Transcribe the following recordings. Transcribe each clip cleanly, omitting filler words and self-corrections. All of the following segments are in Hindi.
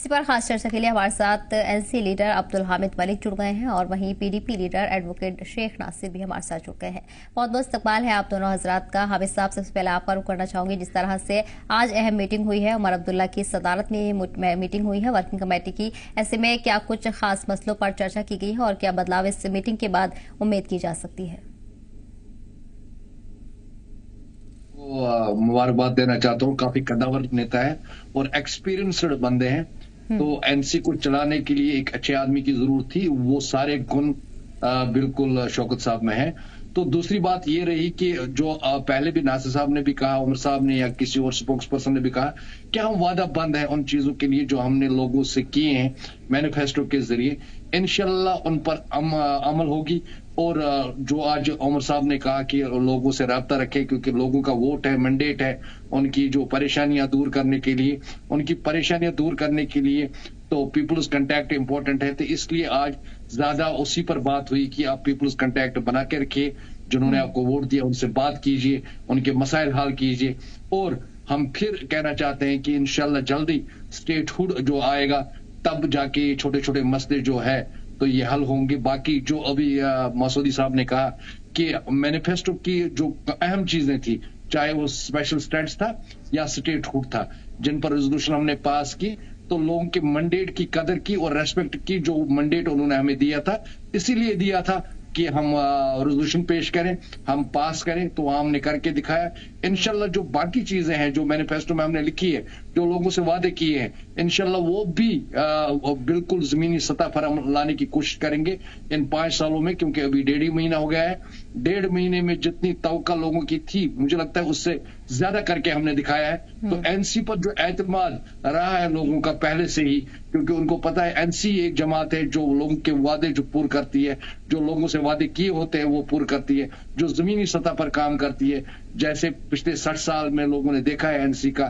इसी पर खास चर्चा के लिए हमारे साथ एनसी लीडर अब्दुल हामिद मलिक जुड़ गए हैं और वहीं PDP leader advocate Sheikh Nasir भी हमारे साथ जुड़ गए हैं। बहुत बहुत इस्तकबाल है आप दोनों हजरात का। हामिद साहब, सबसे पहले आपका रुख करना चाहूंगी, जिस तरह से आज अहम मीटिंग हुई है, उमर अब्दुल्ला की सदारत में मीटिंग हुई है वर्किंग कमेटी की, ऐसे में क्या कुछ खास मसलों पर चर्चा की गई है और क्या बदलाव इस मीटिंग के बाद उम्मीद की जा सकती है? मुबारकबाद देना चाहता हूँ। काफी कद्दावर नेता है और एक्सपीरियंस्ड बंदे हैं, तो एनसी को चलाने के लिए एक अच्छे आदमी की जरूरत थी। वो सारे गुण बिल्कुल शौकत साहब में है। तो दूसरी बात ये रही कि जो पहले भी नासिर साहब ने भी कहा, उमर साहब ने या किसी और स्पोक्स पर्सन ने भी कहा कि हम वादा बंद है उन चीजों के लिए जो हमने लोगों से किए हैं मैनिफेस्टो के जरिए। इंशाल्लाह उन पर अमल होगी। और जो आज उमर साहब ने कहा कि लोगों से राब्ता रखें, क्योंकि लोगों का वोट है, मैंडेट है, उनकी जो परेशानियां दूर करने के लिए, तो पीपल्स कंटैक्ट इंपॉर्टेंट है। तो इसलिए आज ज्यादा उसी पर बात हुई कि आप पीपल्स कंटैक्ट बना के रखिए, जिन्होंने आपको वोट दिया उनसे बात कीजिए, उनके मसाइल हल कीजिए। और हम फिर कहना चाहते हैं कि इंशाल्लाह जल्दी स्टेटहुड जो आएगा तब जाके छोटे छोटे मसले जो है तो ये हल होंगे। बाकी जो अभी मसूदी साहब ने कहा कि मैनिफेस्टो की जो अहम चीजें थी, चाहे वो स्पेशल स्टेट्स था या स्टेटहुड था, जिन पर रेजोल्यूशन हमने पास की, तो लोगों के मैंडेट की कदर की और रेस्पेक्ट की। जो मैंडेट उन्होंने हमें दिया था, इसीलिए दिया था कि हम रेजोल्यूशन पेश करें, हम पास करें, तो हमने करके दिखाया। इंशाल्लाह जो बाकी चीजें हैं जो मैनिफेस्टो में हमने लिखी है, जो लोगों से वादे किए हैं, इंशाल्लाह वो भी बिल्कुल जमीनी सतह पर हम लाने की कोशिश करेंगे इन 5 सालों में। क्योंकि अभी 1.5 महीना हो गया है। 1.5 महीने में जितनी तवक्का लोगों की थी, मुझे लगता है उससे ज्यादा करके हमने दिखाया है। तो एनसी पर जो एतमाद रहा है लोगों का पहले से ही, क्योंकि उनको पता है एनसी एक जमात है जो लोगों के वादे जो पूरे करती है, जो लोगों से वादे किए होते हैं वो पूरे करती है, जो जमीनी सतह पर काम करती है। जैसे पिछले 60 साल में लोगों ने देखा है एनसी का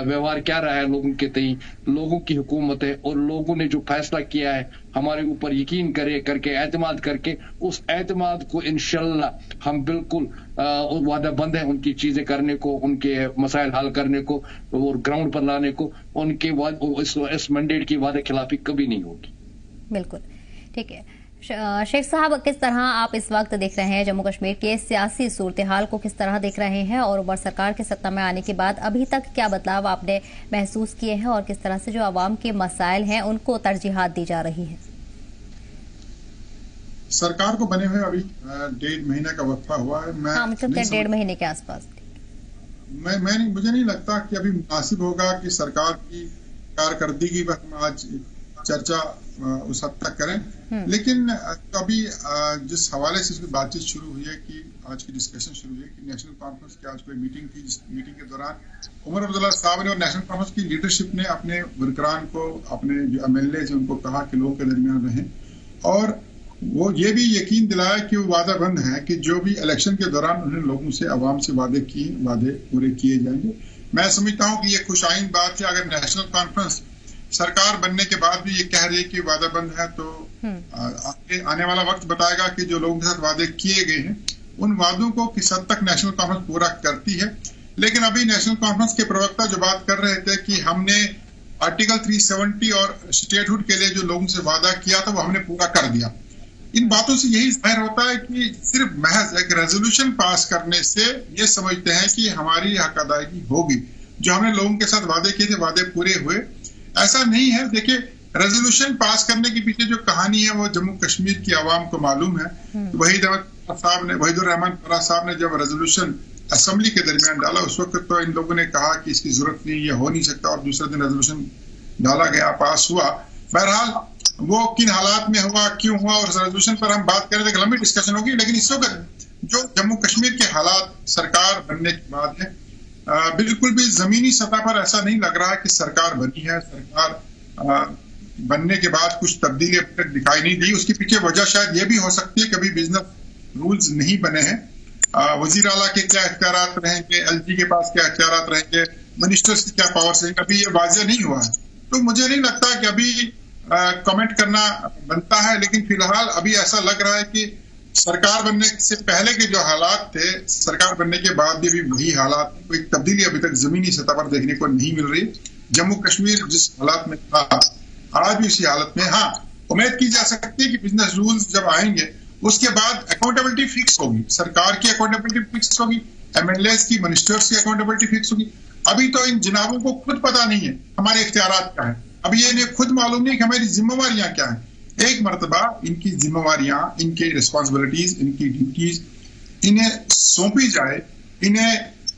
व्यवहार क्या रहा है लोगों के तई। लोगों की हुकूमत है और लोगों ने जो फैसला किया है हमारे ऊपर यकीन करके एतमाद करके, उस एतमाद को इंशाल्लाह हम बिल्कुल वादा बंद है उनकी चीजें करने को, उनके मसाइल हल करने को और ग्राउंड पर लाने को। उनके इस मैंडेट की वादे खिलाफी कभी नहीं होगी। बिल्कुल ठीक है। शेख साहब, किस तरह आप इस वक्त देख रहे हैं जम्मू कश्मीर के सियासी सूरत हाल को, किस तरह देख रहे हैं और उमर सरकार के सत्ता में आने के बाद अभी तक क्या बदलाव आपने महसूस किए हैं और किस तरह से जो आवाम के मसाइल हैं उनको तरजीहात दी जा रही है? सरकार को बने हुए अभी 1.5 महीने का वक्फा हुआ है। मतलब 1.5 महीने के आसपास। मुझे नहीं लगता कि अभी मुनासिब होगा कि सरकार की कारकर्दगी पर हम आज चर्चा उस हद तक करें। लेकिन अभी जिस हवाले से बातचीत शुरू हुई है कि आज की डिस्कशन शुरू हुई है कि नेशनल कॉन्फ्रेंस की आज कोई मीटिंग थी, जिस मीटिंग के दौरान उमर अब्दुल्ला साहब ने और नेशनल कॉन्फ्रेंस की लीडरशिप ने अपने वर्करान को, अपने जो एमएलए हैं उनको कहा कि लोगों के दरमियान रहें और वो ये भी यकीन दिलाया कि वो वादा बंद है कि जो भी इलेक्शन के दौरान उन्होंने लोगों से, आवाम से वादे किए, वादे पूरे किए जाएंगे। मैं समझता हूँ कि ये खुशाइन बात है। अगर नेशनल कॉन्फ्रेंस सरकार बनने के बाद भी ये कह रही है कि वादा बंद है, तो आने वाला वक्त बताएगा कि जो लोगों के साथ वादे किए गए हैं उन वादों को किस हद तक नेशनल कॉन्फ्रेंस पूरा करती है। लेकिन अभी नेशनल कॉन्फ्रेंस के प्रवक्ता जो बात कर रहे थे कि हमने आर्टिकल 370 और स्टेटहुड के लिए जो लोगों से वादा किया था वो हमने पूरा कर दिया। इन बातों से यही जाहिर होता है कि सिर्फ महज एक रेजोल्यूशन पास करने से ये समझते हैं कि हमारी हक अदायगी होगी। जो हमने लोगों के साथ वादे किए थे वादे पूरे हुए, ऐसा नहीं है। देखिए, रेजोल्यूशन पास करने के पीछे जो कहानी है वो जम्मू कश्मीर की आवाम को मालूम है। वहीदुर रहमान साहब ने जब रेजोल्यूशन असेंबली के दरमियान डाला, उस वक्त तो इन लोगों ने कहा कि इसकी जरूरत नहीं, ये हो नहीं सकता, और दूसरे दिन रेजोल्यूशन डाला गया, पास हुआ। बहरहाल वो किन हालात में हुआ, क्यों हुआ, और रेजोल्यूशन पर हम बात करें तो लंबी डिस्कशन होगी। लेकिन इस वक्त जो जम्मू कश्मीर के हालात सरकार बनने के बाद है, बिल्कुल भी जमीनी सतह पर ऐसा नहीं लग रहा कि सरकार बनी है। सरकार बनने के बाद कुछ तब्दीली अब तक दिखाई नहीं दी। उसके पीछे वजह शायद ये भी हो सकती है, कभी बिजनेस रूल्स नहीं बने हैं। वजीर आला के क्या इख्तियारात रहेंगे, एलजी के पास क्या इख्तियारात रहेंगे, मिनिस्टर्स की क्या पावर्स हैं, अभी ये वाज़ेह नहीं हुआ है। तो मुझे नहीं लगता कि अभी कमेंट करना बनता है। लेकिन फिलहाल अभी ऐसा लग रहा है कि सरकार बनने से पहले के जो हालात थे, सरकार बनने के बाद भी वही हालात, कोई तब्दीली अभी तक जमीनी सतह पर देखने को नहीं मिल रही। जम्मू कश्मीर जिस हालत में था आज भी उसी हालत में। हाँ, उम्मीद की जा सकती है कि बिजनेस रूल्स जब आएंगे उसके बाद अकाउंटेबिलिटी फिक्स होगी, सरकार की अकाउंटेबिलिटी फिक्स होगी, एमएलएस की, मिनिस्टर्स की अकाउंटेबिलिटी फिक्स होगी। अभी तो इन जनाबों को खुद पता नहीं है हमारे इख्तियारात क्या है, अभी ये इन्हें खुद मालूम नहीं कि हमारी जिम्मेवारियां क्या है। एक मरतबा इनकी जिम्मेवारियां, इनकी रिस्पॉन्सिबिलिटीज, इनकी ड्यूटीज इन्हें सौंपी जाए, इन्हें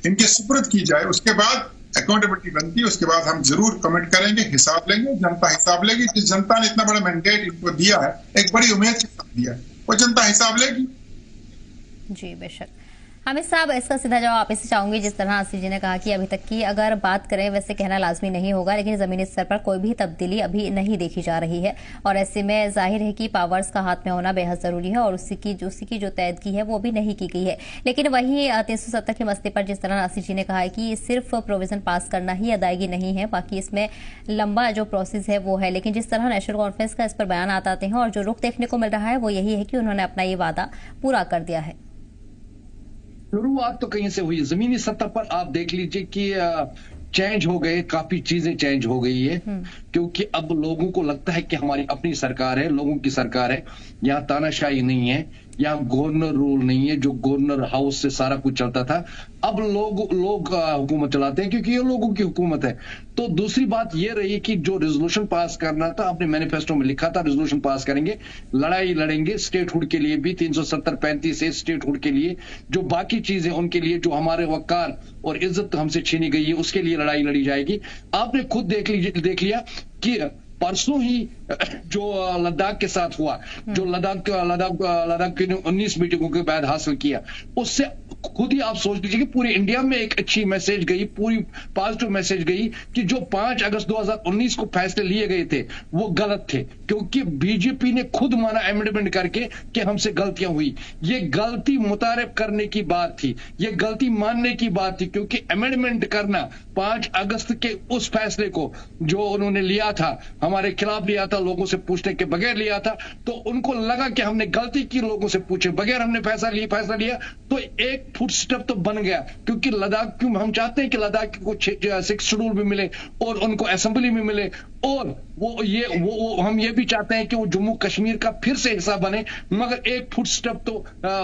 इनके सुपुर्द की जाए, उसके बाद अकाउंटेबिलिटी बनती है, उसके बाद हम जरूर कमेंट करेंगे, हिसाब लेंगे, जनता हिसाब लेगी। जिस जनता ने इतना बड़ा मैंडेट इनको दिया है, एक बड़ी उम्मीद के साथ दिया है, वो जनता हिसाब लेगी। जी बेशक। हामिद साहब, इसका सीधा जवाब आप इसे चाहूंगी, जिस तरह आसिफ जी ने कहा कि अभी तक की अगर बात करें, वैसे कहना लाजमी नहीं होगा, लेकिन जमीनी स्तर पर कोई भी तब्दीली अभी नहीं देखी जा रही है और ऐसे में जाहिर है कि पावर्स का हाथ में होना बेहद जरूरी है और उसी की जो तैदगी है वो भी नहीं की गई है। लेकिन वहीं 370 के मसले पर जिस तरह आसिफ जी ने कहा है कि सिर्फ प्रोविजन पास करना ही अदायगी नहीं है, बाकी इसमें लंबा जो प्रोसेस है वो है। लेकिन जिस तरह नेशनल कॉन्फ्रेंस का इस पर बयान आते हैं और जो रुख देखने को मिल रहा है वो यही है कि उन्होंने अपना ये वादा पूरा कर दिया है। शुरुआत तो कहीं से हुई, जमीनी सतह पर आप देख लीजिए कि चेंज हो गए, काफी चीजें चेंज हो गई है, क्योंकि अब लोगों को लगता है कि हमारी अपनी सरकार है, लोगों की सरकार है, यहाँ तानाशाही नहीं है, यहाँ गवर्नर रूल नहीं है जो गवर्नर हाउस से सारा कुछ चलता था। अब लोग हुकूमत चलाते हैं क्योंकि ये लोगों की हुकूमत है। तो दूसरी बात ये रही कि जो रेजोल्यूशन पास करना था, आपने मैनिफेस्टो में लिखा था रेजोल्यूशन पास करेंगे, लड़ाई लड़ेंगे स्टेटहुड के लिए भी, 370-35 से स्टेटहुड के लिए, जो बाकी चीजें उनके लिए, जो हमारे वकार और इज्जत हमसे छीनी गई है उसके लिए लड़ाई लड़ी जाएगी। आपने खुद देख लिया कि परसों ही जो लद्दाख के साथ हुआ, जो लद्दाख की 19 मीटिंगों के बाद हासिल किया, उससे खुद ही आप सोच लीजिए कि पूरे इंडिया में एक अच्छी मैसेज गई, पूरी पॉजिटिव मैसेज गई कि जो 5 अगस्त 2019 को फैसले लिए गए थे वो गलत थे, क्योंकि बीजेपी ने खुद माना अमेंडमेंट करके कि हमसे गलतियां हुई। ये गलती मुतारिफ करने की बात थी, ये गलती मानने की बात थी, क्योंकि अमेंडमेंट करना 5 अगस्त के उस फैसले को जो उन्होंने लिया था, हमारे खिलाफ लिया था, लोगों से पूछने के बगैर लिया था, तो उनको लगा कि हमने गलती की, लोगों से पूछे बगैर हमने फैसला लिया, तो एक फुट स्टेप तो बन गया। क्योंकि लद्दाख, क्यों हम चाहते हैं कि लद्दाख को 6 शेड्यूल भी मिले और उनको असेंबली में मिले, और वो हम ये भी चाहते हैं कि वो जम्मू कश्मीर का फिर से हिस्सा बने। मगर एक फुट स्टेप तो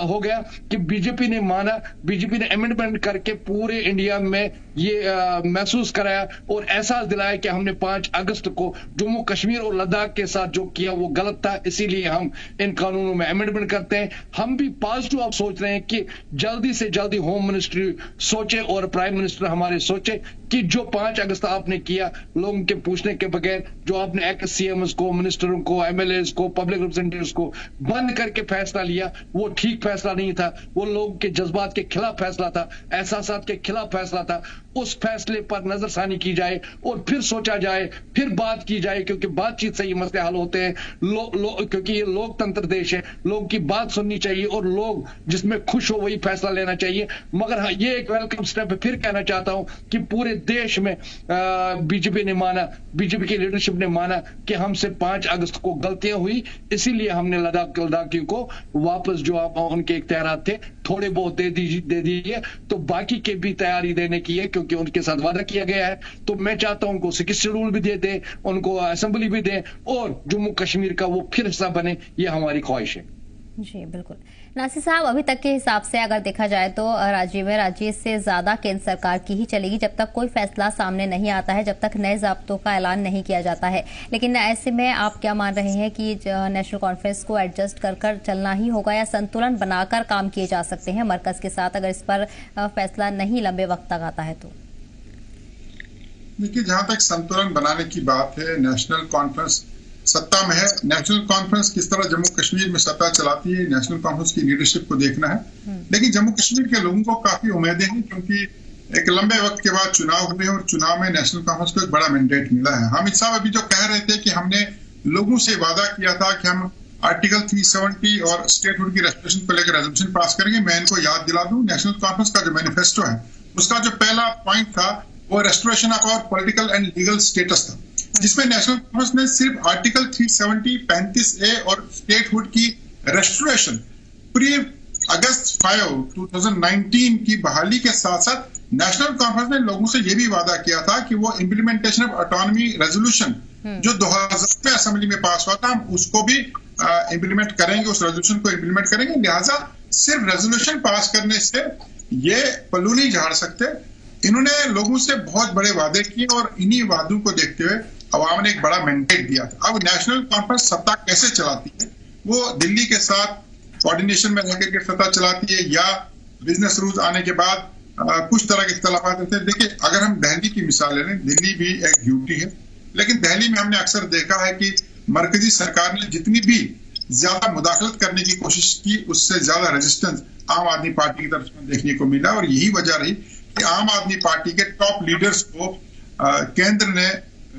हो गया कि बीजेपी ने माना, बीजेपी ने अमेंडमेंट करके पूरे इंडिया में ये महसूस कराया और एहसास दिलाया कि हमने 5 अगस्त को जम्मू कश्मीर और लद्दाख के साथ जो किया वो गलत था, इसीलिए हम इन कानूनों में अमेंडमेंट करते हैं। हम भी पॉजिटिव अब सोच रहे हैं कि जल्दी से जल्दी होम मिनिस्ट्री सोचे और प्राइम मिनिस्टर हमारे सोचे कि जो 5 अगस्त आपने किया, लोगों के पूछने के बगैर, जो आपने एक्स सीएमएस को, मिनिस्टरों को, एमएलएस को, पब्लिक रिप्रेजेंटेटिव्स को बंद करके फैसला लिया, वो ठीक फैसला नहीं था, वो लोगों के जज्बात के खिलाफ फैसला था, एहसासात के खिलाफ फैसला था। उस फैसले पर नजरसानी की जाए और फिर सोचा जाए, फिर बात की जाए, क्योंकि बातचीत से ये मसले हल होते हैं। क्योंकि ये लोकतंत्र देश है, लोगों की बात सुननी चाहिए और लोग जिसमें खुश हो वही फैसला लेना चाहिए। मगर हाँ, ये एक वेलकम स्टेप है। फिर कहना चाहता हूं कि पूरे देश में बीजेपी ने माना, बीजेपी की लीडरशिप ने माना कि हमसे 5 अगस्त को गलतियां हुई, इसीलिए हमने लद्दाखियों को वापस जो उनके इख्तियारात थे थोड़े बहुत दे दीजिए, तो बाकी के भी तैयारी देने की है, क्योंकि उनके साथ वादा किया गया है। तो मैं चाहता हूं उनको 6 शेड्यूल भी दे दे, उनको असेंबली भी दे और जम्मू कश्मीर का वो फिर हिस्सा बने, ये हमारी ख्वाहिश है। जी बिल्कुल। नासिर साहब, अभी तक के हिसाब से अगर देखा जाए तो राज्य से ज्यादा केंद्र सरकार की ही चलेगी जब तक कोई फैसला सामने नहीं आता है, जब तक नए ज़ाब्तों का ऐलान नहीं किया जाता है। लेकिन ऐसे में आप क्या मान रहे हैं कि नेशनल कॉन्फ्रेंस को एडजस्ट कर चलना ही होगा या संतुलन बनाकर काम किए जा सकते हैं मरकज के साथ, अगर इस पर फैसला नहीं लंबे वक्त तक आता है तो? देखिए, जहां तक संतुलन बनाने की बात है, नेशनल कॉन्फ्रेंस सत्ता में है। नेशनल कॉन्फ्रेंस किस तरह जम्मू कश्मीर में सत्ता चलाती है, नेशनल कॉन्फ्रेंस की लीडरशिप को देखना है। लेकिन जम्मू कश्मीर के लोगों को काफी उम्मीदें हैं, क्योंकि एक लंबे वक्त के बाद चुनाव हुए और चुनाव में नेशनल कॉन्फ्रेंस को एक बड़ा मैंडेट मिला है। हामिद साहब अभी जो कह रहे थे कि हमने लोगों से वादा किया था कि हम आर्टिकल 370 और स्टेटहुड की रेस्ट्रिक्शन को लेकर रेजोल्यूशन पास करेंगे। मैं इनको याद दिला दूं, नेशनल कॉन्फ्रेंस का जो मैनिफेस्टो है उसका जो पहला पॉइंट था वो restoration of our political and legal status था, जिसमें नेशनल कॉन्फ्रेंस ने सिर्फ आर्टिकल 370, 35A और स्टेटहुड की रेस्टोरेशन प्री अगस्त 5, 2019 की बहाली के साथ साथ नेशनल कॉन्फ्रेंस ने लोगों से यह भी वादा किया था कि वो इम्प्लीमेंटेशन ऑफ ऑटोनॉमी रेजोल्यूशन जो 2010 में असेंबली में पास हुआ था, हम उसको भी इम्प्लीमेंट करेंगे, उस रेजोल्यूशन को इम्प्लीमेंट करेंगे। लिहाजा सिर्फ रेजोल्यूशन पास करने से ये पल्लू नहीं झाड़ सकते। इन्होंने लोगों से बहुत बड़े वादे किए और इन्हीं वादों को देखते हुए अवाम ने एक बड़ा मैंडेट दिया था। अब नेशनल कॉन्फ्रेंस सत्ता कैसे चलाती है, वो दिल्ली के साथ कोऑर्डिनेशन में रहकर के सत्ता चलाती है या बिजनेस रूल्स आने के बाद कुछ तरह के इख्तलाफात रहते हैं। देखिए, अगर हम दिल्ली की मिसाल लें, दिल्ली भी एक ड्यूटी है, लेकिन दिल्ली में हमने अक्सर देखा है कि मरकजी सरकार ने जितनी भी ज्यादा मुदाखलत करने की कोशिश की, उससे ज्यादा रेजिस्टेंस आम आदमी पार्टी की तरफ से देखने को मिला। और यही वजह रही कि आम आदमी पार्टी के टॉप लीडर्स को केंद्र ने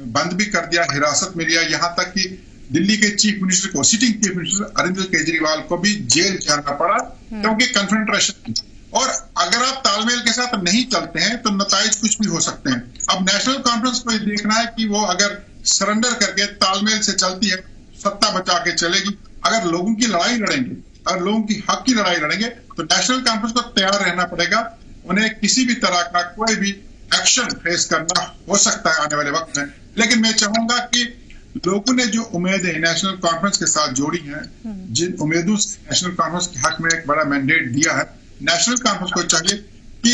बंद भी कर दिया, हिरासत में लिया, यहां तक कि दिल्ली के चीफ मिनिस्टर को, sitting chief minister Arvind Kejriwal को भी जेल जाना पड़ा क्योंकि कन्फ्रंट्रेशन की। और अगर आप तालमेल के साथ नहीं चलते हैं तो नताइज कुछ भी हो सकते हैं। अब नेशनल कॉन्फ्रेंस को ये देखना है कि वो अगर सरेंडर करके तालमेल से चलती है, सत्ता बचा के चलेगी। अगर लोगों की लड़ाई लड़ेंगे, अगर लोगों की हक की लड़ाई लड़ेंगे, तो नेशनल कॉन्फ्रेंस को तैयार रहना पड़ेगा। उन्हें किसी भी तरह का कोई भी एक्शन फेस करना हो सकता है आने वाले वक्त में। लेकिन मैं चाहूंगा कि लोगों ने जो उम्मीदें नेशनल कॉन्फ्रेंस के साथ जोड़ी हैं, जिन उम्मीदों से नेशनल कॉन्फ्रेंस के हक में एक बड़ा मैंडेट दिया है, नेशनल कॉन्फ्रेंस को चाहिए कि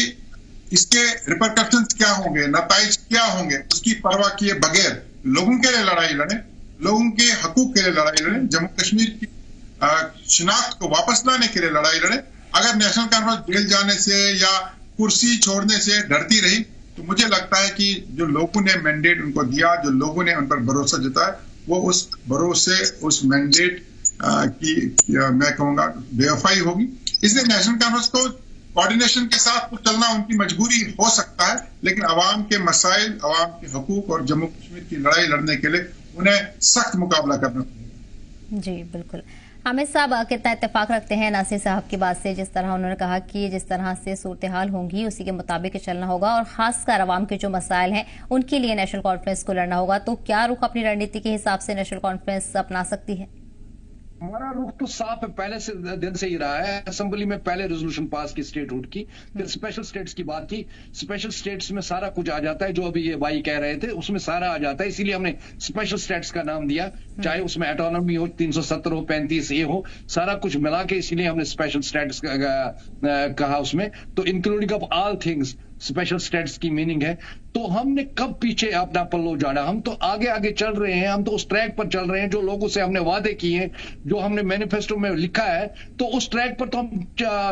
इसके रिपरकशंस क्या होंगे, नताइज क्या होंगे, उसकी परवाह किए बगैर लोगों के लिए लड़ाई लड़ें, लोगों के हकूक के लिए लड़ाई लड़ें, जम्मू कश्मीर की शिनाख्त को वापस लाने के लिए लड़ाई लड़ें। अगर नेशनल कॉन्फ्रेंस जेल जाने से या कुर्सी छोड़ने से डरती रही तो मुझे लगता है कि जो लोगों ने मैंडेट उनको दिया, जो लोगों ने उन पर भरोसा जताया, वो उस भरोसे, उस मैंडेट की मैं कहूंगा बेवफाई होगी। इसलिए नेशनल कॉन्फ्रेंस को कोऑर्डिनेशन के साथ चलना उनकी मजबूरी हो सकता है, लेकिन अवाम के मसाइल, अवाम के हकूक और जम्मू कश्मीर की लड़ाई लड़ने के लिए उन्हें सख्त मुकाबला करना पड़ेगा। जी बिल्कुल। हामिद साहब कितना इत्तेफाक रखते हैं नासिर साहब की बात से, जिस तरह उन्होंने कहा कि जिस तरह से सूरत हाल होंगी उसी के मुताबिक चलना होगा और खासकर अवाम के जो मसाइल हैं उनके लिए नेशनल कॉन्फ्रेंस को लड़ना होगा। तो क्या रुख अपनी रणनीति के हिसाब से नेशनल कॉन्फ्रेंस अपना सकती है? हमारा रुख तो साफ है, पहले से दिन से ही रहा है। असेंबली में पहले रेजोल्यूशन पास की स्टेटहुड की, फिर स्पेशल स्टेट्स की बात की। स्पेशल स्टेट्स में सारा कुछ आ जाता है, जो अभी ये भाई कह रहे थे उसमें सारा आ जाता है, इसीलिए हमने स्पेशल स्टेट्स का नाम दिया। चाहे उसमें ऑटोनॉमी हो, 370 हो, 35A हो, सारा कुछ मिला के इसीलिए हमने स्पेशल स्टेट्स कहा उसमें। तो including of all things special states की मीनिंग है। तो हमने कब पीछे अपना पल्लो झाड़ा? हम तो आगे आगे चल रहे हैं, हम तो उस ट्रैक पर चल रहे हैं जो लोगों से हमने वादे किए हैं, जो हमने मैनिफेस्टो में लिखा है। तो उस ट्रैक पर तो हम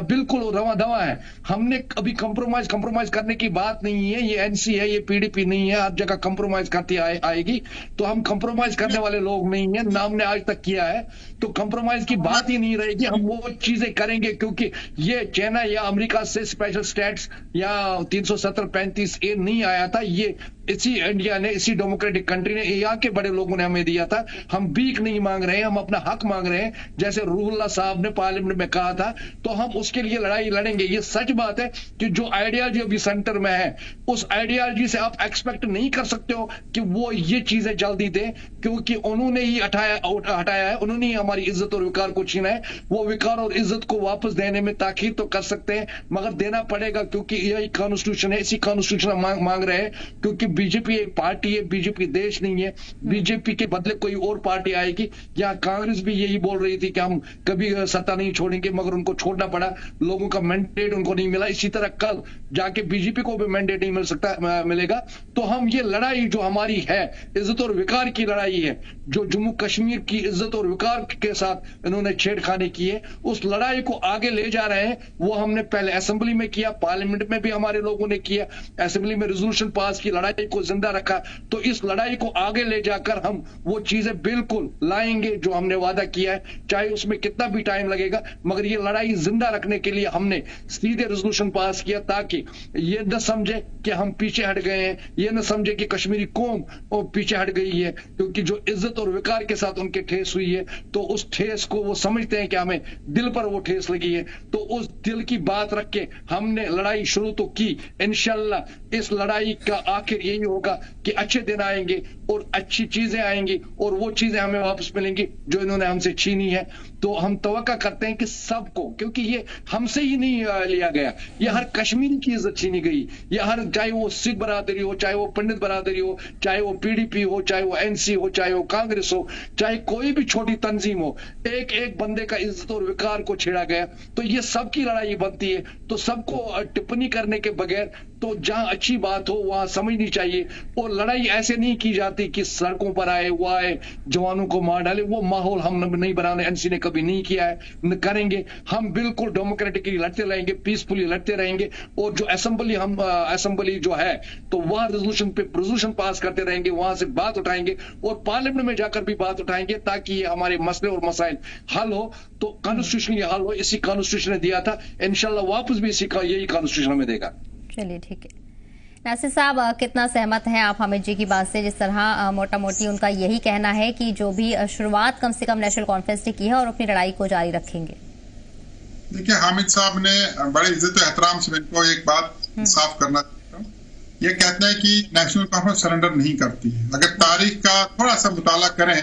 बिल्कुल रवा दवा है। हमने अभी कंप्रोमाइज करने की बात नहीं है। ये NC है, ये PDP नहीं है, हर जगह कंप्रोमाइज करती आएगी। तो हम कंप्रोमाइज करने वाले लोग नहीं है, ना हमने आज तक किया है। तो कंप्रोमाइज की बात ही नहीं रहेगी। हम वो चीजें करेंगे क्योंकि ये चाइना या अमेरिका से स्पेशल स्टेट्स या 370 35A नहीं आया था। ये इसी इंडिया ने, इसी डेमोक्रेटिक कंट्री ने, यहाँ के बड़े लोगों ने हमें दिया था। हम भीख नहीं मांग रहे हैं, हम अपना हक मांग रहे हैं, जैसे रूहुल्लाह साहब ने पार्लियामेंट में कहा था। तो हम उसके लिए लड़ाई लड़ेंगे। ये सच बात है कि जो आइडियोलॉजी अभी सेंटर में है, उस आइडियोलॉजी से आप एक्सपेक्ट नहीं कर सकते हो कि वो ये चीजें जल्दी दें, क्योंकि उन्होंने ही हटाया है, उन्होंने ही हमारी इज्जत और विकार को छीना है। वो विकार और इज्जत को वापस देने में ताखीर तो कर सकते हैं, मगर देना पड़ेगा, क्योंकि यही कॉन्स्टिट्यूशन है। इसी कॉन्स्टिट्यूशन मांग रहे हैं, क्योंकि बीजेपी एक पार्टी है, बीजेपी देश नहीं है। बीजेपी के बदले कोई और पार्टी आएगी। या कांग्रेस भी यही बोल रही थी कि हम कभी सत्ता नहीं छोड़ेंगे, मगर उनको छोड़ना पड़ा, लोगों का मैंडेट उनको नहीं मिला। इसी तरह कल जाके बीजेपी को भी मैंडेट नहीं मिलेगा। तो हम ये लड़ाई जो हमारी है, इज्जत और विकार की लड़ाई है, जो जम्मू कश्मीर की इज्जत और विकार के साथ इन्होंने छेड़खानी की है, उस लड़ाई को आगे ले जा रहे हैं। वो हमने पहले असेंबली में किया, पार्लियामेंट में भी हमारे लोगों ने किया, असेंबली में रेजोल्यूशन पास की, लड़ाई को जिंदा रखा। तो इस लड़ाई को आगे ले जाकर हम वो चीजें बिल्कुल लाएंगे जो हमने वादा किया है, चाहे उसमें कितना भी टाइम लगेगा। मगर ये लड़ाई जिंदा रखने के लिए हमने सीधे रेजोल्यूशन पास किया, ताकि ये न समझे कि हम पीछे हट गए हैं, ये न समझे कि कश्मीरी कौम पीछे हट गई है, क्योंकि जो इज्जत और विकार के साथ उनके ठेस हुई है, तो उस ठेस को वो समझते हैं कि हमें दिल पर वो ठेस लगी है। तो उस दिल की बात रख के हमने लड़ाई शुरू तो की। इंशाल्लाह इस लड़ाई का आखिर यही होगा कि अच्छे दिन आएंगे, और अच्छी चीजें आएंगी और वो चीजें हमें वापस मिलेंगी जो इन्होंने हमसे छीनी है। तो हम तवक्का करते हैं कि सबको, क्योंकि ये हमसे ही नहीं लिया गया, ये हर कश्मीरी की इज्जत छीनी गई, ये हर, चाहे वो सिख बरादरी हो, चाहे वो पंडित बरादरी हो, चाहे वो पीडीपी हो, चाहे वो एनसी हो, चाहे वो कांग्रेस हो, चाहे कोई भी छोटी तंजीम हो, एक एक बंदे का इज्जत और विकार को छेड़ा गया। तो ये सबकी लड़ाई बनती है। तो सबको टिप्पणी करने के बगैर, तो जहां अच्छी बात हो वहां समझनी चाहिए। और लड़ाई ऐसे नहीं की जाती कि सड़कों पर आए, वो आए, जवानों को मार डाले। वो माहौल हम नहीं बनाने, एनसी ने कभी नहीं किया है, न करेंगे। हम बिल्कुल डेमोक्रेटिकली लड़ते रहेंगे, पीसफुली लड़ते रहेंगे। और जो असेंबली जो है, तो वहां रेजोल्यूशन पास करते रहेंगे, वहां से बात उठाएंगे और पार्लियामेंट में जाकर भी बात उठाएंगे, ताकि ये हमारे मसले और मसाइल हल हो। तो कॉन्स्टिट्यूशनली हल हो, इसी कॉन्स्टिट्यूशन ने दिया था, इंशाल्लाह वापस भी इसी का यही कॉन्स्टिट्यूशन हमें देगा। चलिए ठीक है। नासिर साहब, कितना सहमत हैं आप हामिद जी की बात से, जिस तरह मोटा मोटी उनका यही कहना है कि जो भी शुरुआत कम से कम नेशनल कॉन्फ्रेंस ने की है और अपनी लड़ाई को जारी रखेंगे? देखिए, हामिद साहब ने बड़े इज्जत और एहतराम से इनको एक बात साफ करना चाहता हूँ। ये कहते हैं कि नेशनल कॉन्फ्रेंस सरेंडर नहीं करती है। अगर तारीख का थोड़ा सा मुताला करें,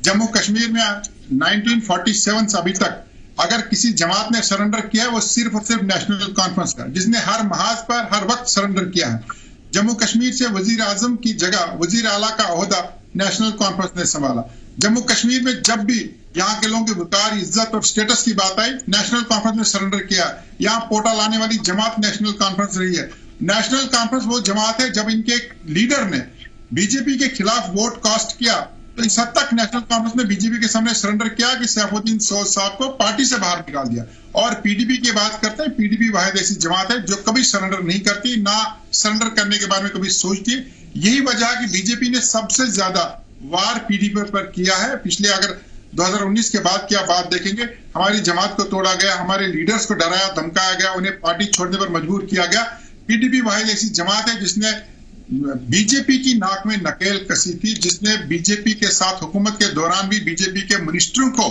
जम्मू कश्मीर में 1947 से अभी तक अगर किसी जमात ने सरेंडर किया है, वो सिर्फ और सिर्फ नेशनल कॉन्फ्रेंस का, जिसने हर महाज पर हर वक्त सरेंडर किया है। जम्मू कश्मीर से वजीर आजम की जगह वजीर आला का ओहदा नेशनल कॉन्फ्रेंस ने संभाला। जम्मू कश्मीर में जब भी यहाँ के लोगों के वकार, इज्जत और स्टेटस की बात आई, नेशनल कॉन्फ्रेंस ने सरेंडर किया। यहाँ पोटा लाने वाली जमात नेशनल कॉन्फ्रेंस रही है। नेशनल कॉन्फ्रेंस वो जमात है, जब इनके लीडर ने बीजेपी के खिलाफ वोट कास्ट किया, तो इस हद तक नेशनल कॉन्फ्रेंस ने बीजेपी के सामने सरेंडर किया कि सैफुद्दीन साहब को पार्टी से बाहर निकाल दिया। और पीडीपी की बात करते हैं, पीडीपी वाहिद ऐसी जमात है जो कभी सरेंडर नहीं करती, ना सरेंडर करने के बारे में कभी सोचती। यही वजह है कि बीजेपी ने सबसे ज्यादा वार पीडीपी पर किया है। पिछले अगर 2019 के बाद की आप बात देखेंगे, हमारी जमात को तोड़ा गया, हमारे लीडर्स को डराया धमकाया गया, उन्हें पार्टी छोड़ने पर मजबूर किया गया। पीडीपी वाहिद ऐसी जमात है जिसने बीजेपी की नाक में नकेल कसी थी, जिसने बीजेपी के साथ हुकूमत के दौरान भी बीजेपी के मिनिस्टरों को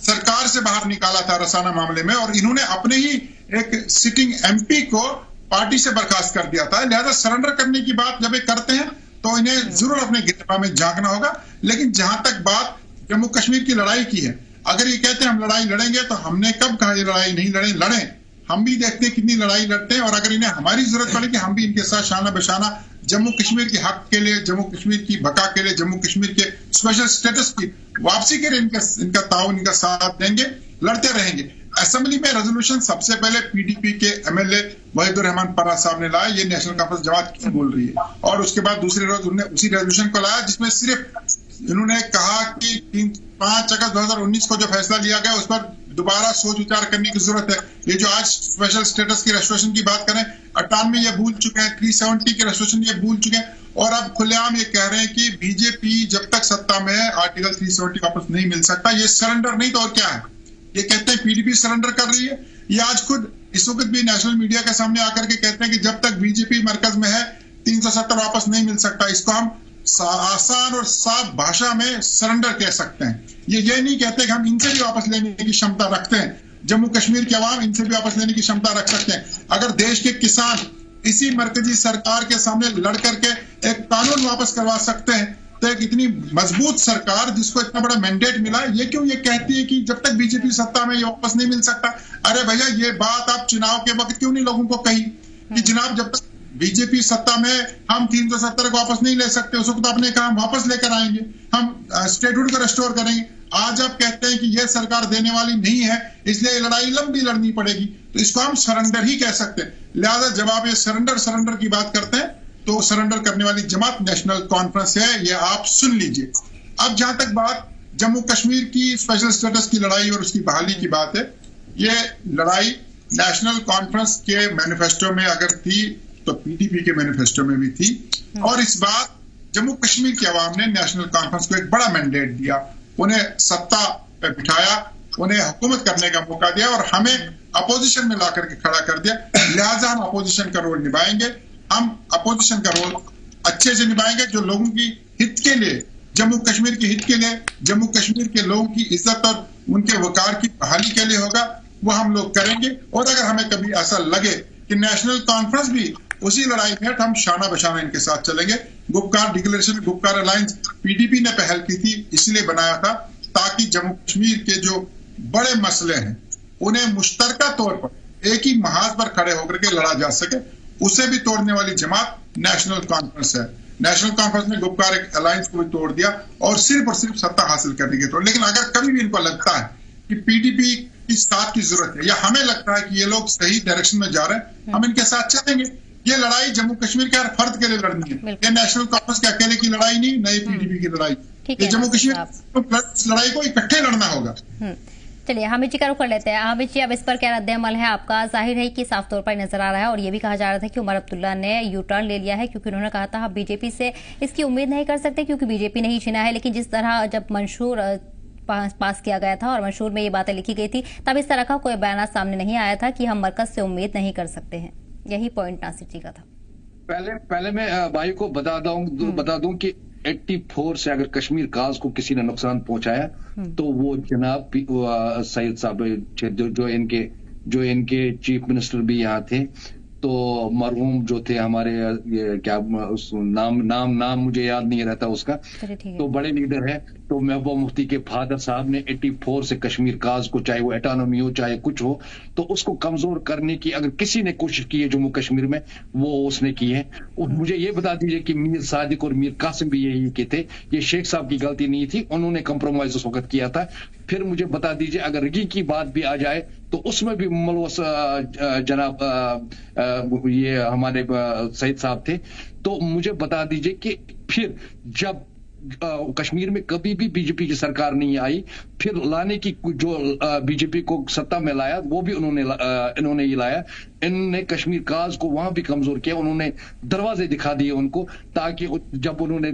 सरकार से बाहर निकाला था रसाना मामले में, और इन्होंने अपने ही एक सिटिंग एमपी को पार्टी से बर्खास्त कर दिया था। लिहाजा सरेंडर करने की बात जब ये करते हैं तो इन्हें जरूर अपने गिरफ्तार में झांकना होगा। लेकिन जहां तक बात जम्मू कश्मीर की लड़ाई की है, अगर ये कहते हैं हम लड़ाई लड़ेंगे, तो हमने कब कहा ये लड़ाई नहीं लड़े। हम भी देखते हैं कितनी लड़ाई लड़ते हैं, और अगर इन्हें हमारी जरूरत पड़े कि हम भी इनके साथ शाना बशाना जम्मू कश्मीर के हक के लिए, जम्मू कश्मीर की बका के लिए, जम्मू कश्मीर के स्पेशल स्टेटस की वापसी के लिए इनका ताउन, इनका साथ देंगे, लड़ते रहेंगे। असेंबली में रेजोल्यूशन सबसे पहले पीडीपी के एमएलए वहीदुर रहमान परा साहब ने लाया, ये नेशनल कॉन्फ्रेंस जमात क्यों बोल रही है। और उसके बाद दूसरे रोज उन्होंने उसी रेजोल्यूशन को लाया, जिसमें सिर्फ इन्होंने कहा कि 5 अगस्त 2019 को जो फैसला लिया गया उस पर दोबारा सोच विचार करने की जरूरत है। ये जो आज स्पेशल स्टेटस की रेस्ट्रिक्शन की बात करें, 98 ये भूल चुके हैं, 370 की रेस्ट्रिक्शन ये भूल चुके हैं, और अब खुलेआम ये कह रहे हैं कि बीजेपी जब तक सत्ता में है आर्टिकल 370 वापस नहीं मिल सकता। ये सरेंडर नहीं तो और क्या है। ये कहते हैं पीडीपी सरेंडर कर रही है। ये आज खुद इस वक्त भी नेशनल मीडिया के सामने आकर के कहते हैं कि जब तक बीजेपी मरकज में है 370 वापस नहीं मिल सकता। इसको हम आसान और साफ भाषा में सरेंडर कह सकते हैं। ये नहीं कहते कि हम इनसे भी वापस लेने की क्षमता रखते हैं, जम्मू कश्मीर के अवाम इनसे भी वापस लेने की क्षमता रख सकते हैं। अगर देश के किसान इसी मरकजी सरकार के सामने लड़ करके एक कानून वापस करवा सकते हैं, तो एक इतनी मजबूत सरकार जिसको इतना बड़ा मैंडेट मिला, ये क्यों ये कहती है कि जब तक बीजेपी सत्ता में ये वापस नहीं मिल सकता। अरे भैया, ये बात आप चुनाव के वक्त क्यों नहीं लोगों को कही कि जनाब जब तक बीजेपी सत्ता में हम 370 को वापस नहीं ले सकते, उस वक्त आपने कहा हम वापस लेकर आएंगे, हम स्टेटहुड को रेस्टोर करेंगे। आज आप कहते हैं कि यह सरकार देने वाली नहीं है, इसलिए लड़ाई लंबी लड़नी पड़ेगी, तो इसको हम सरेंडर ही कह सकते हैं। लिहाजा जब आप ये सरेंडर की बात करते हैं, तो सरेंडर करने वाली जमात नेशनल कॉन्फ्रेंस है, ये आप सुन लीजिए। अब जहां तक बात जम्मू कश्मीर की स्पेशल स्टेटस की लड़ाई और उसकी बहाली की बात है, ये लड़ाई नेशनल कॉन्फ्रेंस के मैनिफेस्टो में अगर थी तो पीडीपी के मैनिफेस्टो में भी थी। और इस बार जम्मू कश्मीर की आवाम ने नेशनल कॉन्फ्रेंस को एक बड़ा मैंडेट दिया, उन्हें सत्ता पे बिठाया, उन्हें हुकूमत करने का मौका दिया और हमें अपोजिशन में ला करके खड़ा कर दिया। लिहाजा हम अपोजिशन का रोल निभाएंगे, हम अपोजिशन का रोल अच्छे से निभाएंगे, जो लोगों की हित के लिए, जम्मू कश्मीर के हित के लिए, जम्मू कश्मीर के लोगों की इज्जत और उनके वकार की बहाली के लिए होगा, वो हम लोग करेंगे। और अगर हमें कभी ऐसा लगे कि नेशनल कॉन्फ्रेंस भी उसी लड़ाई में हम शाना बशाना इनके साथ चलेंगे। Gupkar declaration, Gupkar alliance PDP ने पहल की थी, इसलिए बनाया था ताकि जम्मू कश्मीर के जो बड़े मसले हैं उन्हें मुश्तरका तौर पर एक ही महाज पर खड़े होकर के लड़ा जा सके। उसे भी तोड़ने वाली जमात नेशनल कॉन्फ्रेंस है। नेशनल कॉन्फ्रेंस ने गुपकार एक अलायंस को भी तोड़ दिया और सिर्फ सत्ता हासिल करने के तौर। लेकिन अगर कभी भी इनको लगता है कि पीडीपी की साथ की जरूरत है या हमें लगता है कि ये लोग सही डायरेक्शन में जा रहे हैं, हम इनके साथ चलेंगे। ये लड़ाई जम्मू कश्मीर के हर फर्द के लिए लड़नी है। ये नेशनल कॉन्फ्रेंस के अकेले की लड़ाई नहीं, नई पीडीपी की लड़ाई। ये जम्मू कश्मीर इस लड़ाई को इकट्ठे लड़ना होगा। चलिए हामिद जी का रुख कर लेते हैं। हामिद जी, अब इस पर क्या रद्द अमल है आपका? जाहिर है कि साफ तौर पर नजर आ रहा है और ये भी कहा जा रहा था कि उमर अब्दुल्ला ने यू टर्न ले लिया है, क्योंकि उन्होंने कहा था हम बीजेपी से इसकी उम्मीद नहीं कर सकते क्योंकि बीजेपी ने ही चुना है। लेकिन जिस तरह जब मंशूर पास किया गया था और मंशूर में ये बातें लिखी गई थी, तब इस तरह का कोई बयान सामने नहीं आया था कि हम मरकज से उम्मीद नहीं कर सकते हैं। यही पॉइंट नासिर जी का था। पहले मैं भाई को बता दूं कि 84 से अगर कश्मीर काज को किसी ने नुकसान पहुंचाया तो वो जनाब सईद साहब जो इनके चीफ मिनिस्टर भी यहाँ थे, तो मरहूम जो थे हमारे क्या उस नाम मुझे याद नहीं रहता उसका, तो बड़े लीडर है, तो महबूबा मुफ्ती के फादर साहब ने 84 से कश्मीर काज को, चाहे वो एटोनॉमी हो चाहे कुछ हो, तो उसको कमजोर करने की अगर किसी ने कोशिश की है जम्मू कश्मीर में, वो उसने की है। और मुझे ये बता दीजिए कि मीर सादिक और मीर कासिम भी यही के थे, ये शेख साहब की गलती नहीं थी, उन्होंने कंप्रोमाइज उस वक्त किया था। फिर मुझे बता दीजिए अगर रिगी की बात भी आ जाए तो उसमें भी मुलवस जनाब ये हमारे सईद साहब थे। तो मुझे बता दीजिए कि फिर जब कश्मीर में कभी भी बीजेपी की सरकार नहीं आई, फिर लाने की जो बीजेपी को सत्ता में लाया वो भी इन्होंने ही लाया। इन्होंने कश्मीर काज को वहां भी कमजोर किया, उन्होंने दरवाजे दिखा दिए उनको, ताकि जब उन्होंने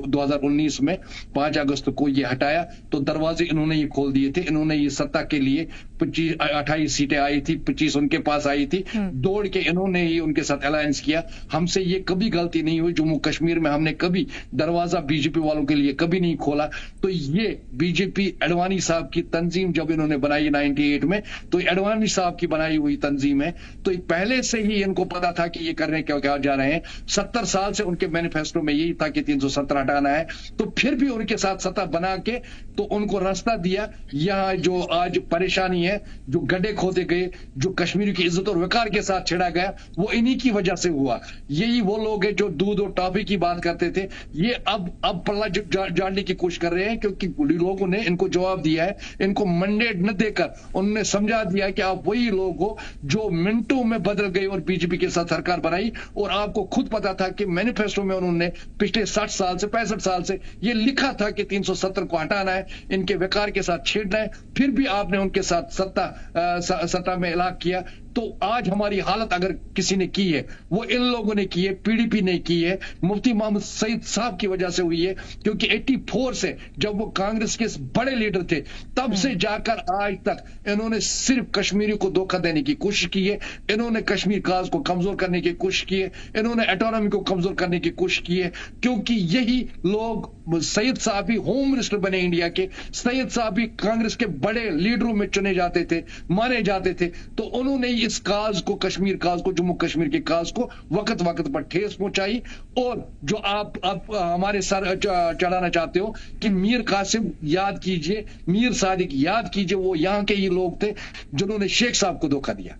2019 में 5 अगस्त को ये हटाया तो दरवाजे इन्होंने ही खोल दिए थे। इन्होंने ये सत्ता के लिए 28 सीटें आई थी, 25 उनके पास आई थी, दौड़ के इन्होंने ही उनके साथ अलायंस किया। हमसे ये कभी गलती नहीं हुई, जम्मू कश्मीर में हमने कभी दरवाजा बीजेपी वालों के लिए कभी नहीं खोला। तो ये बीजेपी अडवाणी साहब की तंजीम जब इन्होंने बनाई 98 में, तो अडवाणी साहब की बनाई हुई तंजीम है, तो पहले से ही इनको पता था कि ये करने क्या जा रहे हैं। 70 साल से उनके मैनिफेस्टो में यही था कि 370 हटाना है, तो फिर भी उनके साथ सत्ता बना के तो उनको रास्ता दिया। यहाँ जो आज परेशानी है, जो गड्ढे खोदे गए, जो कश्मीरी की इज्जत और वकार के साथ छेड़ा गया, वो इन्हीं की वजह से हुआ। यही वो लोग हैं जो दूध और टॉफी की बात करते थे, ये अब पल्ला जानने की कोशिश कर रहे हैं, क्योंकि लोगों ने इनको जवाब दिया है। इनको मैंडेट न देकर उन्होंने समझा दिया कि आप वही लोग हो जो मिनटों में बदल गए और बीजेपी के साथ सरकार बनाई। और आपको खुद पता था कि मैनिफेस्टो में उन्होंने पिछले 60 साल से 65 साल से ये लिखा था कि 370 को हटाना है, इनके वकार के साथ छेड़ना है, फिर भी आपने उनके साथ सत्ता में इलाक किया। तो आज हमारी हालत अगर किसी ने की है वो इन लोगों ने की है, पीडीपी ने की है, मुफ्ती मोहम्मद सईद साहब की वजह से हुई है। क्योंकि 84 से जब वो कांग्रेस के बड़े लीडर थे, तब से जाकर आज तक इन्होंने सिर्फ कश्मीरी को धोखा देने की कोशिश की है, इन्होंने कश्मीर काज को कमजोर करने की कोशिश की है, इन्होंने एटोनॉमी को कमजोर करने की कोशिश की है। क्योंकि यही लोग, सईद साहब भी होम मिनिस्टर बने इंडिया के, सईद साहब भी कांग्रेस के बड़े लीडरों में चुने जाते थे, माने जाते थे, तो उन्होंने इस काज को, कश्मीर काज को, जम्मू कश्मीर के काज को वक्त पर ठेस पहुंचाई। और जो आप हमारे सर चढ़ाना चाहते हो कि मीर कासिम याद कीजिए, मीर सादिक याद कीजिए, वो यहां के ही लोग थे जिन्होंने शेख साहब को धोखा दिया।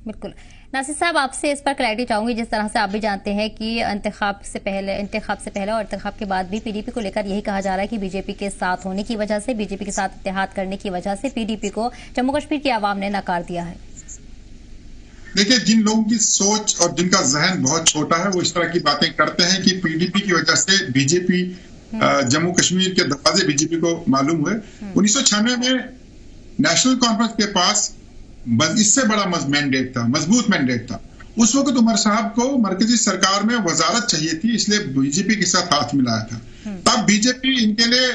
बिल्कुल। नासिर साहब, आपसे इस पर क्लैरिटी चाहूंगी। जिस तरह से आप भी जानते हैं कि इंतखाब से पहले और इंतखाब के बाद भी पीडीपी को लेकर यही कहा जा रहा है कि बीजेपी के साथ होने की वजह से, बीजेपी के साथ इत्तेहाद करने की वजह से पीडीपी को जम्मू कश्मीर की आवाम ने नकार दिया है। देखिए, जिन लोगों की सोच और जिनका जहन बहुत छोटा है वो इस तरह की बातें करते हैं कि पीडीपी की वजह से बीजेपी जम्मू कश्मीर के दरवाजे बीजेपी को मालूम हुए। 1996 में नेशनल कॉन्फ्रेंस के पास इससे बड़ा मैंडेट था, मजबूत मैंडेट था। उस वक्त उमर साहब को मरकजी सरकार में वजारत चाहिए थी, इसलिए बीजेपी के साथ हाथ मिलाया था। तब बीजेपी इनके लिए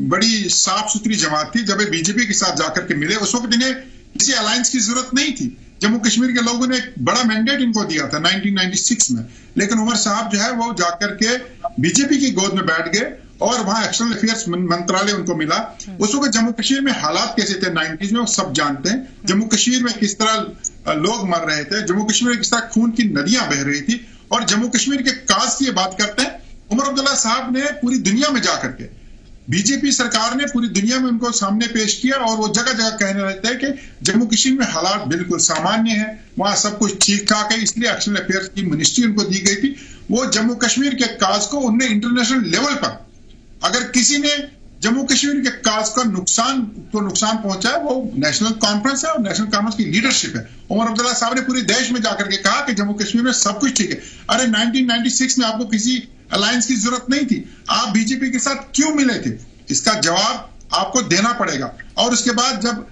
बड़ी साफ सुथरी जमात थी। जब बीजेपी के साथ जाकर के मिले, उस वक्त इन्हें किसी अलायंस की जरूरत नहीं थी। जम्मू कश्मीर के लोगों ने एक बड़ा मैंडेट इनको दिया था 1996 में, लेकिन उमर साहब जो है वो जाकर के बीजेपी की गोद में बैठ गए और वहां एक्सटर्नल अफेयर्स मंत्रालय उनको मिला। उस वक्त जम्मू कश्मीर में हालात कैसे थे 90s में वो सब जानते हैं। जम्मू कश्मीर में किस तरह लोग मर रहे थे, जम्मू कश्मीर में किस तरह खून की नदियां बह रही थी, और जम्मू कश्मीर के काज की बात करते हैं। उमर अब्दुल्ला साहब ने पूरी दुनिया में जाकर के, बीजेपी सरकार ने पूरी दुनिया में उनको सामने पेश किया और वो जगह जगह कहने रहते हैं कि जम्मू कश्मीर में हालात बिल्कुल सामान्य है, वहां सब कुछ ठीक ठाक है, इसलिए एक्सटर्नल अफेयर्स की मिनिस्ट्री उनको दी गई थी। वो जम्मू कश्मीर के काज को उनने इंटरनेशनल लेवल पर, अगर किसी ने जम्मू कश्मीर के काज का नुकसान पहुंचा है वो नेशनल कॉन्फ्रेंस है और नेशनल कॉन्फ्रेंस की लीडरशिप है। उमर अब्दुल्ला साहब ने पूरे देश में जाकर के कहा कि जम्मू कश्मीर में सब कुछ ठीक है। अरे 1996 में आपको किसी अलायंस की जरूरत नहीं थी, आप बीजेपी के साथ क्यों मिले थे? इसका जवाब आपको देना पड़ेगा। और उसके बाद जब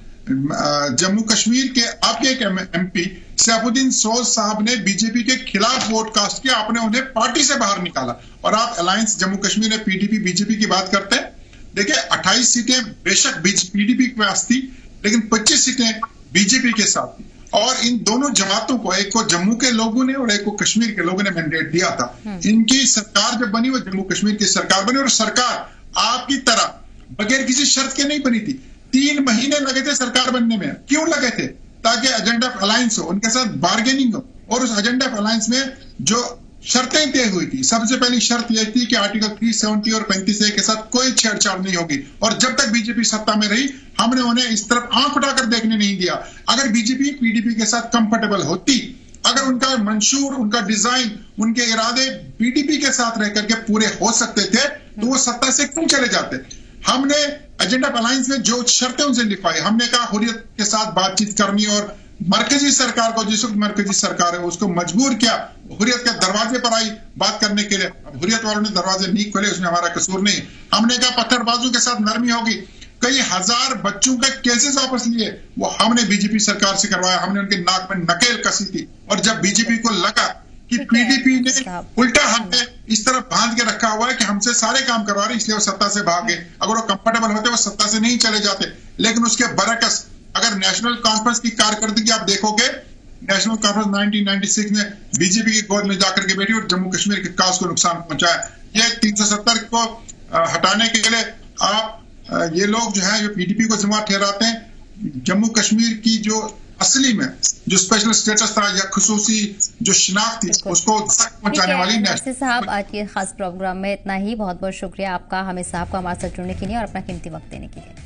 जम्मू कश्मीर के आपके एक एमपी सैफुद्दीन सोज साहब ने बीजेपी के खिलाफ वोट कास्ट किया, आपने उन्हें पार्टी से बाहर निकाला और आप अलायंस जम्मू कश्मीर में पीडीपी बीजेपी की बात करते हैं। देखिए 28 सीटें बेशक पीडीपी के पास थी, लेकिन 25 सीटें बीजेपी के साथ थी, और इन दोनों जमातों को, एक को जम्मू के लोगों ने और एक को कश्मीर के लोगों ने मैंडेट दिया था। इनकी सरकार जब बनी वो जम्मू कश्मीर की सरकार बनी, और सरकार आपकी तरह बगैर किसी शर्त के नहीं बनी थी। 3 महीने लगे थे सरकार बनने में। क्यों लगे थे? ताकि एजेंडा ऑफ अलायंस हो, उनके साथ बार्गेनिंग हो, और उस एजेंडा ऑफ अलायंस में जो शर्तें तय हुई थी, सबसे पहली शर्त यह थी कि आर्टिकल 370 और 35A के साथ कोई छेड़छाड़ नहीं होगी, और जब तक बीजेपी सत्ता में रही हमने उन्हें इस तरफ आंख उठाकर देखने नहीं दिया। अगर बीजेपी पीडीपी के साथ कंफर्टेबल होती, अगर उनका मंशूर, उनका डिजाइन, उनके इरादे पीडीपी के साथ रह करके पूरे हो सकते थे तो वो सत्ता से क्यों चले जाते? हमने एजेंडा ऑफ अलायंस में जो शर्तें उनसे लिखवाई, हमने कहा हुर्रियत के साथ बातचीत करनी, और मरकजी सरकार को, जिस वक्त मरकजी सरकार है उसको मजबूर किया, हुर्रियत के दरवाजे पर आई बात करने के लिए। अब हुर्रियत वालों ने दरवाजे नहीं खोले, उसमें हमारा कसूर नहीं। हमने कहा पत्थरबाजों के साथ नरमी होगी, कई हजार बच्चों के केसेस वापस लिए, वो हमने बीजेपी सरकार से करवाया, हमने उनके नाक में नकेल कसी थी। और जब बीजेपी को लगा कि पीडीपी ने उल्टा हाथ इस तरह बांध के रखा हुआ है कि हमसे सारे काम करवा रहे, इसलिए वो सत्ता से भाग गए। अगर वो कंफर्टेबल होते वो सत्ता से नहीं चले जाते। लेकिन उसके बरकस अगर नेशनल कॉन्फ्रेंस की कारकर्दगी आप देखोगे, नेशनल कॉन्फ्रेंस 1996 में बीजेपी की गोद में जाकर के बैठी और जम्मू कश्मीर के काज को नुकसान पहुंचाया। ये 370 को हटाने के लिए आप ये लोग जो है जो पीडीपी को जिम्मेदार ठहराते हैं, जम्मू कश्मीर की जो असली में जो स्पेशल स्टेटस था या खुसूसी जो शिनाख्त थी उसको पहुंचाने वाली नरसी साहब, आज के खास प्रोग्राम में इतना ही। बहुत बहुत शुक्रिया आपका हमें साहब का हमारे साथ जुड़ने के लिए और अपना कीमती वक्त देने के लिए।